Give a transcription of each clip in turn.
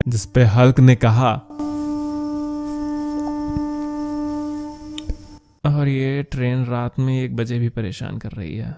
जिसपे हल्क ने कहा, और ये ट्रेन रात में 1 बजे भी परेशान कर रही है।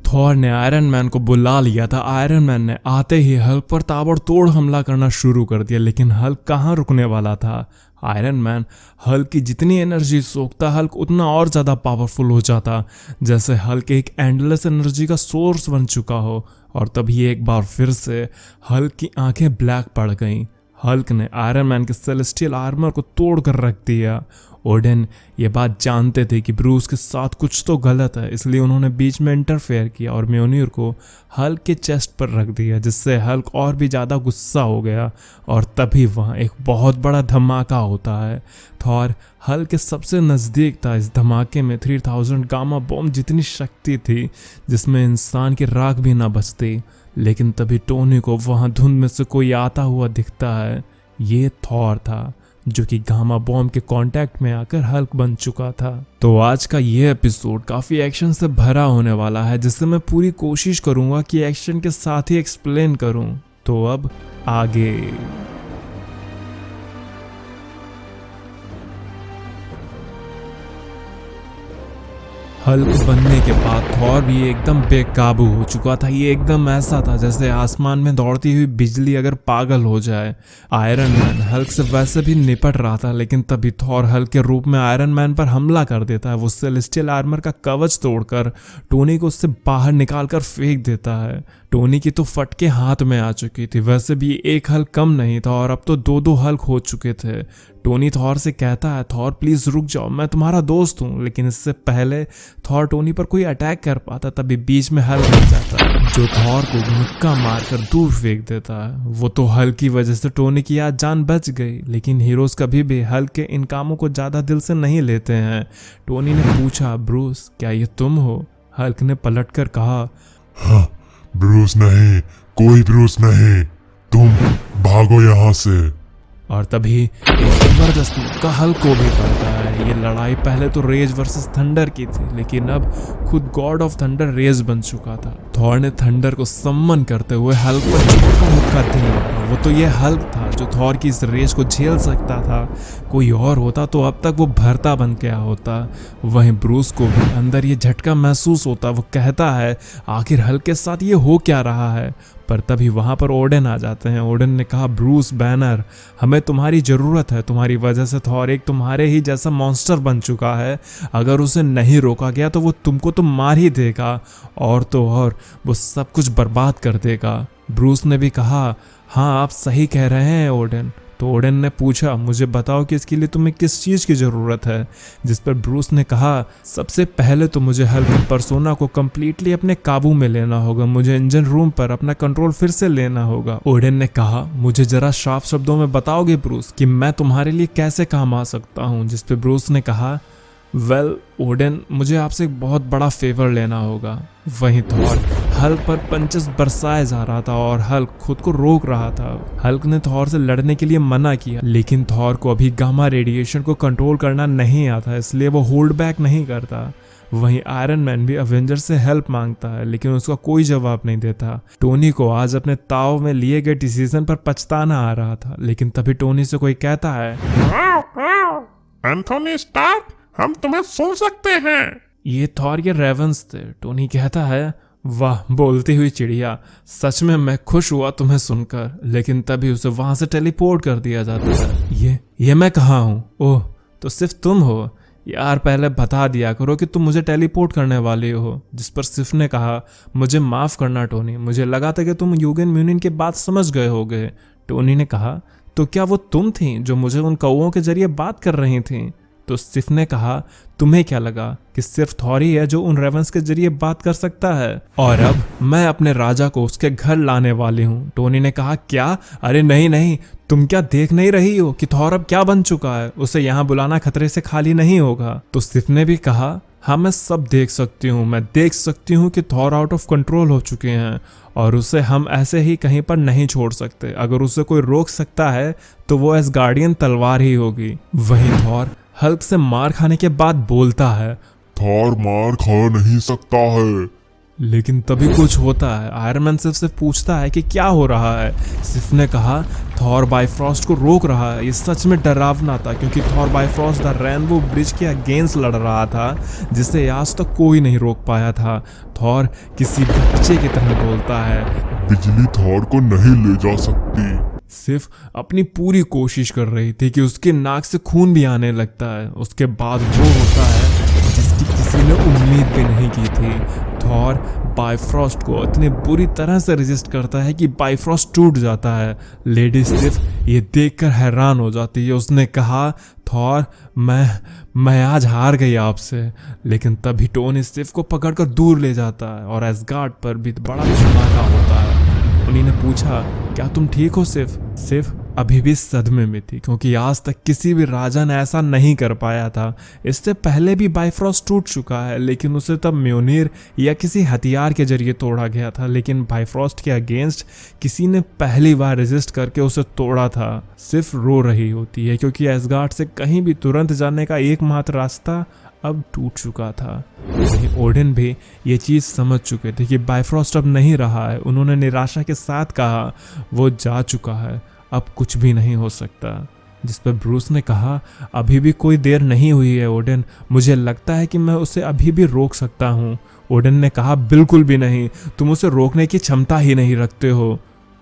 थॉर ने आयरन मैन को बुला लिया था। आयरन मैन ने आते ही हल्क पर ताबड़तोड़ हमला करना शुरू कर दिया, लेकिन हल्क कहाँ रुकने वाला था। आयरन मैन हल्क की जितनी एनर्जी सोखता, हल्क उतना और ज़्यादा पावरफुल हो जाता, जैसे हल्क एक एंडलेस एनर्जी का सोर्स बन चुका हो। और तभी एक बार फिर से हल्क की आंखें ब्लैक पड़ गईं। हल्क ने आयरन मैन के सेलेस्टियल आर्मर को तोड़ कर रख दिया। ओडेन ये बात जानते थे कि ब्रूस के साथ कुछ तो गलत है, इसलिए उन्होंने बीच में इंटरफेयर किया और म्योनिर को हल्क के चेस्ट पर रख दिया, जिससे हल्क और भी ज़्यादा गुस्सा हो गया। और तभी वहाँ एक बहुत बड़ा धमाका होता है। थॉर हल्क के सबसे नज़दीक था। इस धमाके में 3000 गामा बॉम्ब जितनी शक्ति थी, जिसमें इंसान की राख भी ना बचती। लेकिन तभी टोनी को वहाँ धुंध में से कोई आता हुआ दिखता है। ये थॉर था, जो कि गामा बॉम्ब के कांटेक्ट में आकर हल्क बन चुका था। तो आज का ये एपिसोड काफ़ी एक्शन से भरा होने वाला है, जिससे मैं पूरी कोशिश करूँगा कि एक्शन के साथ ही एक्सप्लेन करूँ। तो अब आगे। हल्क बनने के बाद थॉर भी एकदम बेकाबू हो चुका था। ये एकदम ऐसा था जैसे आसमान में दौड़ती हुई बिजली अगर पागल हो जाए। आयरन मैन हल्क से वैसे भी निपट रहा था, लेकिन तभी थॉर हल्क के रूप में आयरन मैन पर हमला कर देता है। वो सेलेस्टियल आर्मर का कवच तोड़कर टोनी को उससे बाहर निकालकर फेंक देता है। टोनी की तो फटके हाथ में आ चुकी थी। वैसे भी एक हल्क कम नहीं था और अब तो 2-2 हल्क हो चुके थे। टोनी थॉर से कहता है, थॉर प्लीज रुक जाओ, मैं तुम्हारा दोस्त हूँ। लेकिन इससे पहले थॉर टोनी पर कोई अटैक कर पाता, तभी बीच में हल्क आ जाता है, जो थॉर को मुक्का मारकर दूर फेंक देता है। वो तो हल्क की वजह से टोनी की आज जान बच गई, लेकिन हीरोज कभी भी हल्क के इन कामों को ज्यादा दिल से नहीं लेते हैं। टोनी ने पूछा, ब्रूस क्या ये तुम हो? हल्क ने पलटकर कहा, हाँ, ब्रूस नहीं, कोई ब्रूस नहीं, तुम भागो यहाँ से। और तभी एक जबरदस्त मुक्का हल्क को भी पड़ता है। ये लड़ाई पहले तो रेज वर्सेस थंडर की थी, लेकिन अब खुद गॉड ऑफ थंडर रेज बन चुका था। थॉर ने थंडर को सम्मन करते हुए हल्क पर चुपका मुक्का दे मारा। वो तो ये हल्क था जो थॉर की इस रेज को झेल सकता था। कोई और होता तो अब तक वो भरता बन गया होता। वहीं ब्रूस को भी अंदर ये झटका महसूस होता। वो कहता है, आखिर हल्क के साथ ये हो क्या रहा है? पर तभी वहां पर ओडेन आ जाते हैं। ओडेन ने कहा, ब्रूस बैनर, हमें तुम्हारी जरूरत है। तुम्हारी वजह से थॉर एक तुम्हारे ही जैसा मॉन्स्टर बन चुका है। अगर उसे नहीं रोका गया तो वो तुमको तो मार ही देगा, और तो और वो सब कुछ बर्बाद कर देगा। ब्रूस ने भी कहा, हाँ आप सही कह रहे हैं ओडेन। तो ओडेन ने पूछा, मुझे बताओ कि इसके लिए तुम्हें किस चीज़ की ज़रूरत है? जिस पर ब्रूस ने कहा, सबसे पहले तो मुझे हल्क पर्सोना को कम्प्लीटली अपने काबू में लेना होगा। मुझे इंजन रूम पर अपना कंट्रोल फिर से लेना होगा। ओडेन ने कहा, मुझे जरा साफ शब्दों में बताओगे ब्रूस कि मैं तुम्हारे लिए कैसे काम आ सकता हूँ? जिस पर ब्रूस ने कहा, वेल ओडेन, मुझे आपसे एक बहुत बड़ा फेवर लेना होगा। वहीं थॉर हल्क पर पंचेस बरसाए जा रहा था और हल्क खुद को रोक रहा था। हल्क ने थॉर से लड़ने के लिए मना किया, लेकिन थॉर को अभी गामा रेडिएशन को कंट्रोल करना नहीं आता, इसलिए वो होल्ड बैक नहीं करता। वहीं आयरन मैन भी अवेंजर से हेल्प मांगता है, लेकिन उसका कोई जवाब नहीं देता। टोनी को आज अपने ताव में लिए गए डिसीजन पर पछताना आ रहा था, लेकिन तभी टोनी से कोई कहता है, एंथोनी स्टार्क, हम तुम्हें सुन सकते हैं। ये थॉर के रेवेंस थे। टोनी कहता है, वाह बोलती हुई चिड़िया, सच में मैं खुश हुआ तुम्हें सुनकर। लेकिन तभी उसे वहां से टेलीपोर्ट कर दिया जाता है। ये मैं कहाँ हूँ? ओह, तो सिर्फ तुम हो यार, पहले बता दिया करो कि तुम मुझे टेलीपोर्ट करने वाले हो। जिस पर सिफ ने कहा, मुझे माफ करना टोनी, मुझे लगा था कि तुम यूगन म्यूनिन की बात समझ गए होगे। टोनी ने कहा, तो क्या वो तुम थी जो मुझे उन कौओं के जरिए बात कर रही थी? तो सिफ ने कहा, तुम्हें क्या लगा कि सिर्फ थॉर ही है जो उन रेवेंस के जरिए बात कर सकता है? और अब मैं अपने राजा को उसके घर लाने वाली हूँ। टोनी ने कहा, क्या? अरे नहीं नहीं, तुम क्या देख नहीं रही हो कि थॉर अब क्या बन चुका है? उसे यहाँ बुलाना खतरे से खाली नहीं होगा। तो सिफ ने भी कहा, हाँ मैं सब देख सकती हूँ, मैं देख सकती हूँ कि थॉर आउट ऑफ कंट्रोल हो चुके हैं और उसे हम ऐसे ही कहीं पर नहीं छोड़ सकते। अगर उसे कोई रोक सकता है तो वो एसगार्डियन तलवार ही होगी। वहीं थॉर हल्क से मार खाने के बाद बोलता है, थॉर मार खा नहीं सकता है। लेकिन तभी कुछ होता है। आयरन मैन सिर्फ से पूछता है कि क्या हो रहा है। सिर्फ ने कहा थॉर बाइफ्रॉस्ट को रोक रहा है। ये सच में डरावना था क्योंकि Thor Bifrost the rainbow bridge के अगेंस्ट लड़ रहा था जिसे आज तक कोई नहीं रोक पाया था। थॉर किसी बच्चे की तरह बोलता है, बिजली थॉर को नहीं ले जा सकती। सिर्फ अपनी पूरी कोशिश कर रही थी कि उसके नाक से खून भी आने लगता है। उसके बाद वो होता है जिसकी किसी ने उम्मीद भी नहीं की थी। थॉर बाइफ्रॉस्ट को इतनी बुरी तरह से रेजिस्ट करता है कि बाइफ्रॉस्ट टूट जाता है। लेडी सिर्फ ये देखकर हैरान हो जाती है। उसने कहा, थॉर मैं आज हार गई आपसे। लेकिन तभी टोनी सिर्फ को पकड़कर दूर ले जाता है और एसगार्ड पर भी बड़ा धमाका होता है। उन्हीं ने पूछा, क्या तुम ठीक हो? सिर्फ अभी भी सदमे में थी क्योंकि आज तक किसी भी राजा ने ऐसा नहीं कर पाया था। इससे पहले भी बाइफ्रॉस्ट टूट चुका है लेकिन उसे तब म्योनिर या किसी हथियार के जरिए तोड़ा गया था। लेकिन बाइफ्रॉस्ट के अगेंस्ट किसी ने पहली बार रेजिस्ट करके उसे तोड़ा था। सिर्फ रो रही होती है क्योंकि एसगार्ड से कहीं भी तुरंत जाने का एकमात्र रास्ता अब टूट चुका था। वहीं ओडिन भी ये चीज़ समझ चुके थे कि बाइफ्रॉस्ट अब नहीं रहा है। उन्होंने निराशा के साथ कहा, वो जा चुका है, अब कुछ भी नहीं हो सकता। जिस पर ब्रूस ने कहा, अभी भी कोई देर नहीं हुई है ओडिन, मुझे लगता है कि मैं उसे अभी भी रोक सकता हूँ। ओडिन ने कहा, बिल्कुल भी नहीं, तुम उसे रोकने की क्षमता ही नहीं रखते हो।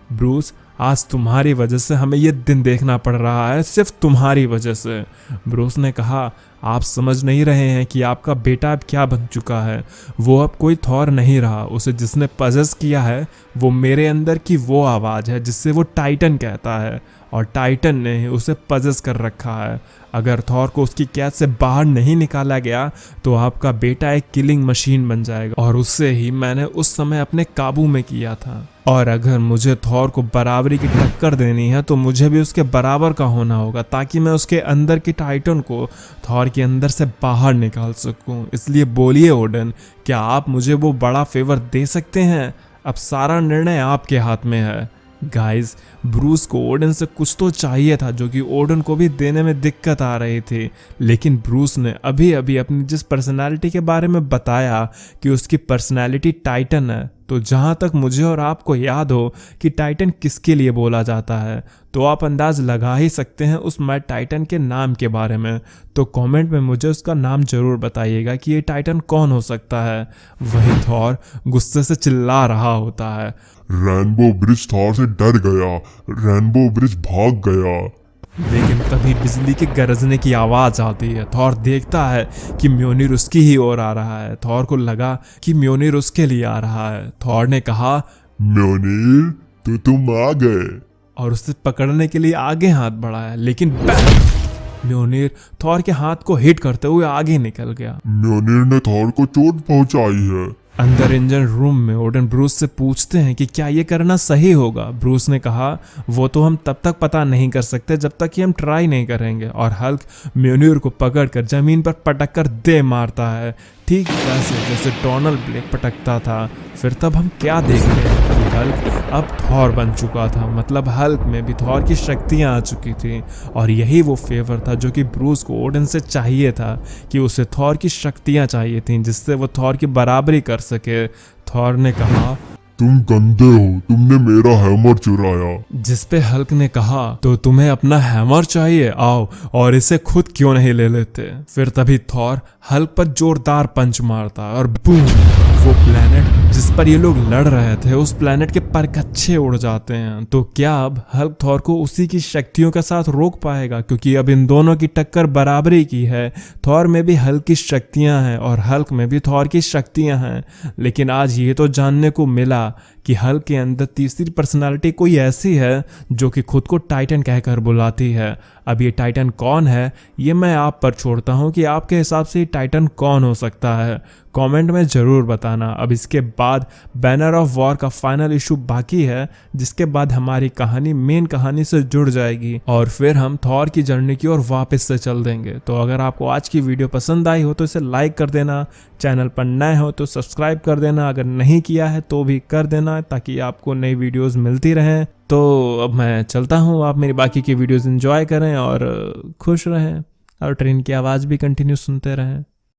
ब्रूस, आज तुम्हारी वजह से हमें ये दिन देखना पड़ रहा है, सिर्फ तुम्हारी वजह से। ब्रूस ने कहा, आप समझ नहीं रहे हैं कि आपका बेटा अब क्या बन चुका है। वो अब कोई थॉर नहीं रहा। उसे जिसने पजेस किया है वो मेरे अंदर की वो आवाज़ है जिससे वो टाइटन कहता है और टाइटन ने उसे पजेस कर रखा है। अगर थॉर को उसकी कैद से बाहर नहीं निकाला गया तो आपका बेटा एक किलिंग मशीन बन जाएगा और उससे ही मैंने उस समय अपने काबू में किया था। और अगर मुझे थॉर को बराबरी की टक्कर देनी है तो मुझे भी उसके बराबर का होना होगा ताकि मैं उसके अंदर की टाइटन को थॉर के अंदर से बाहर निकाल सकूं। इसलिए बोलिए ओडिन, क्या आप मुझे वो बड़ा फेवर दे सकते हैं? अब सारा निर्णय आपके हाथ में है। गाइस, ब्रूस को ओडिन से कुछ तो चाहिए था जो कि ओडिन को भी देने में दिक्कत आ रही थी। लेकिन ब्रूस ने अभी अभी अपनी जिस पर्सनालिटी के बारे में बताया कि उसकी पर्सनालिटी टाइटन है, तो जहाँ तक मुझे और आपको याद हो कि टाइटन किसके लिए बोला जाता है तो आप अंदाज लगा ही सकते हैं उस मैड टाइटन के नाम के बारे में। तो कमेंट में मुझे उसका नाम जरूर बताइएगा कि ये टाइटन कौन हो सकता है। वही थॉर गुस्से से चिल्ला रहा होता है, रेनबो ब्रिज थॉर से डर गया, रेनबो ब्रिज भाग गया। लेकिन तभी बिजली के गरजने की आवाज आती है। थॉर देखता है कि म्योनिर उसकी ही ओर आ रहा है। थॉर को लगा कि म्योनिर उसके लिए आ रहा है। थॉर ने कहा, म्योनिर, तो तुम आ गए, और उसे पकड़ने के लिए आगे हाथ बढ़ाया। लेकिन म्योनिर थॉर के हाथ को हिट करते हुए आगे निकल गया। म्योनिर ने थॉर को चोट पहुंचाई है। अंदर इंजन रूम में ओडिन ब्रूस से पूछते हैं कि क्या ये करना सही होगा। ब्रूस ने कहा, वो तो हम तब तक पता नहीं कर सकते जब तक कि हम ट्राई नहीं करेंगे। और हल्क म्योनिर को पकड़कर जमीन पर पटक कर दे मारता है, ठीक वैसे जैसे डोनाल्ड ब्लेक पटकता था। फिर तब हम क्या देखते हैं कि हल्क अब थॉर बन चुका था। मतलब हल्क में भी थॉर की शक्तियां आ चुकी थी और यही वो फेवर था जो कि ब्रूस को ओडिन से चाहिए था कि उसे थॉर की शक्तियां चाहिए थीं जिससे वो थॉर की बराबरी कर सके। थॉर ने कहा, तुम गंदे हो, तुमने मेरा हैमर चुराया। जिस पे हल्क ने कहा, तो तुम्हें अपना हैमर चाहिए, आओ और इसे खुद क्यों नहीं ले लेते। फिर तभी थॉर हल्क पर जोरदार पंच मारता और बूम, वो प्लेनेट जिस पर ये लोग लड़ रहे थे उस प्लेनेट के परकच्छे उड़ जाते हैं। तो क्या अब हल्क थॉर को उसी की शक्तियों के साथ रोक पाएगा? क्योंकि अब इन दोनों की टक्कर बराबरी की है। थॉर में भी हल्क की शक्तियां हैं और हल्क में भी थॉर की शक्तियां हैं। लेकिन आज ये तो जानने को मिला कि हल्क के अंदर तीसरी पर्सनालिटी कोई ऐसी है जो कि खुद को टाइटन कहकर बुलाती है। अब ये टाइटन कौन है ये मैं आप पर छोड़ता हूँ कि आपके हिसाब से ये टाइटन कौन हो सकता है, कमेंट में ज़रूर बताना। अब इसके बाद बैनर ऑफ वॉर का फाइनल इशू बाकी है, जिसके बाद हमारी कहानी मेन कहानी से जुड़ जाएगी और फिर हम थॉर की जर्नी की ओर वापस से चल देंगे। तो अगर आपको आज की वीडियो पसंद आई हो तो इसे लाइक कर देना, चैनल पर नए हो तो सब्सक्राइब कर देना, अगर नहीं किया है तो भी कर देना ताकि आपको नई वीडियोस मिलती रहें। तो अब मैं चलता हूँ, आप मेरी बाकी की वीडियोस एंजॉय करें और खुश रहें और ट्रेन की आवाज़ भी कंटिन्यू सुनते रहें।